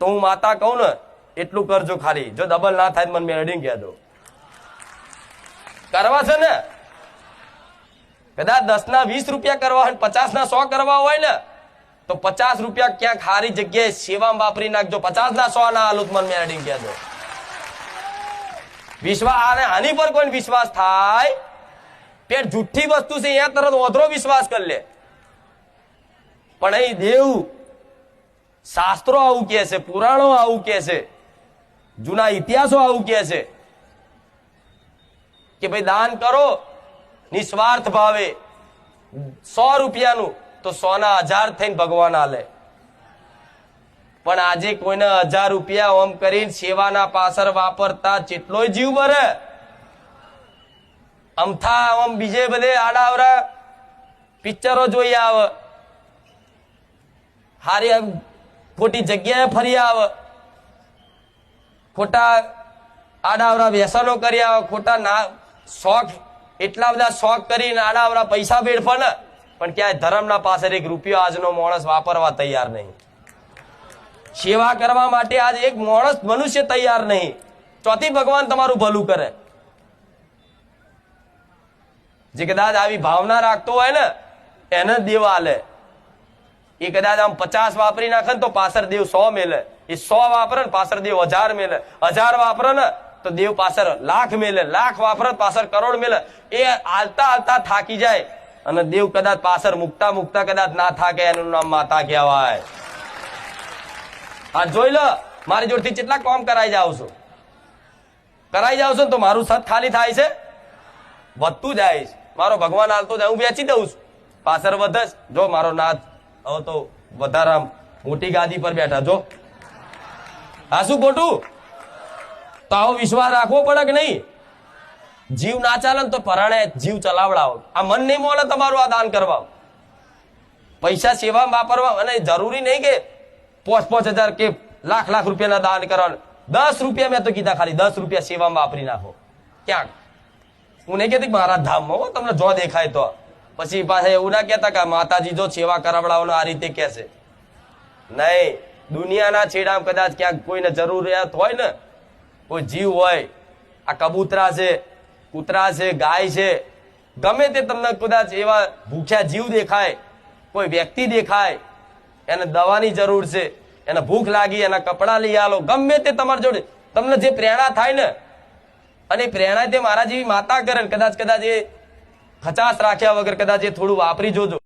તો હું માતા કહું ને એટલું કરજો ખાલી. જો ડબલ ના થાય મને મેળવીને કહેજો. કરવા છે ને કદાચ 10 ના 20 રૂપિયા કરવા હોય, 50 ના 100 કરવા હોય ને તો 50 રૂપિયા ક્યાંક સારી જગ્યાએ સેવામાં વાપરી નાખજો. 50 ના 100 ના હાલુત મને મેળવીને કહેજો. વિશ્વાસ આની પર કોઈ વિશ્વાસ થાય પેટ જુઠ્ઠી વસ્તુ છે અહીંયા તરત ઓધરો વિશ્વાસ કરી લે. પણ અહીં દેવ શાસ્ત્રો આવું કે છે, પુરાણો આવું કે છે, જૂના ઇતિહાસો આવું કે છે કે ભાઈ દાન કરો નિસ્વાર્થ ભાવે 100 રૂપિયાનું તો 100 ના 1000 થઈને ભગવાન આલે. પણ આજે કોઈને 1000 રૂપિયા ઓમ કરીને સેવાના પાછળ વાપરતા જેટલોય જીવ બરે. અમથા ઓમ બીજે બધે આડાવરા પિક્ચરો જોઈ આવે, હારી ખોટી જગ્યાએ ફરી આવે, ખોટા આડાવરા વ્યસનો કરી આવે, ખોટા ના શોખ એટલા બધા શોખ કરીને આડાવરા પૈસા વેડફે ને પણ ક્યાંય ધર્મના પાછળ 1 રૂપિયો આજનો માણસ વાપરવા તૈયાર નહીં. સેવા કરવા માટે આજ એક માણસ મનુષ્ય તૈયાર નહીં. ચોથી ભગવાન તમારું ભલું કરે. જે કદાચ આવી ભાવના રાખતો હોય ને એને દેવ આલે. એ કદાચ આમ 50 વાપરી નાખે તો પાછળ દેવ 100 મેલે. એ 100 વાપરે ને પાછળ દેવ 1000 મેલે. 1000 વાપરે ને તો દેવ પાછળ લાખ મેલે. લાખ વાપરે પાછળ કરોડ મેલે. એ હાલતા હાલતા થાકી જાય અને દેવ કદાચ પાછળ મુકતા મુકતા કદાચ ના થાકે એનું નામ માતા કહેવાય. આ જોઈ લો મારી જોડથી કેટલા કામ કરાઈ જાવ છો, કરાઈ જાવ છો તો મારું સત ખાલી થાય છે, વધતું જાય છે. મારો ભગવાન હાલતો જાય, હું વેચી દઉં છું, પાછળ વધે. જો મારો નાથ હવે તો વધારે મોટી ગાદી પર બેઠા. જો હા શું ખોટું? તો આવો વિશ્વાસ રાખવો પડે કે નહીં? જીવ ના ચાલે તો પરાણે જીવ ચલાવડાવો. આ મન નહીં મોલે તમારું આ દાન કરવા. પૈસા સેવા વાપરવા અને જરૂરી નહીં કે 5,000 કે લાખ રૂપિયાના દાન કરવાનું. 10 રૂપિયા મેં તો કીધા, ખાલી 10 રૂપિયા સેવામાં વાપરી નાખો ક્યાંક. હું નહીં કહેતી મારા ધામમાં તમને જો દેખાય તો. પછી પાછા એવું ના કહેતા કે માતાજી જો સેવા કરાવડાવવાનો આ રીતે કે છે. નહીં, દુનિયાના છેડામાં કદાચ ક્યાંક કોઈને જરૂરિયાત હોય ને, કોઈ જીવ હોય, આ કબૂતરા છે, કૂતરા છે, ગાય છે, ગમે તે તમને કદાચ એવા ભૂખ્યા જીવ દેખાય, કોઈ વ્યક્તિ દેખાય, એને દવાની જરૂર છે, એને ભૂખ લાગી, એના કપડા લઈ આલો, ગમે તે તમારી જોડે તમને જે પ્રેરણા થાય ને, અને પ્રેરણા તે મારા જેવી માતા કરે કદાચ એ 50 રાખ્યા વગર કદાચ એ થોડું વાપરી જોજો.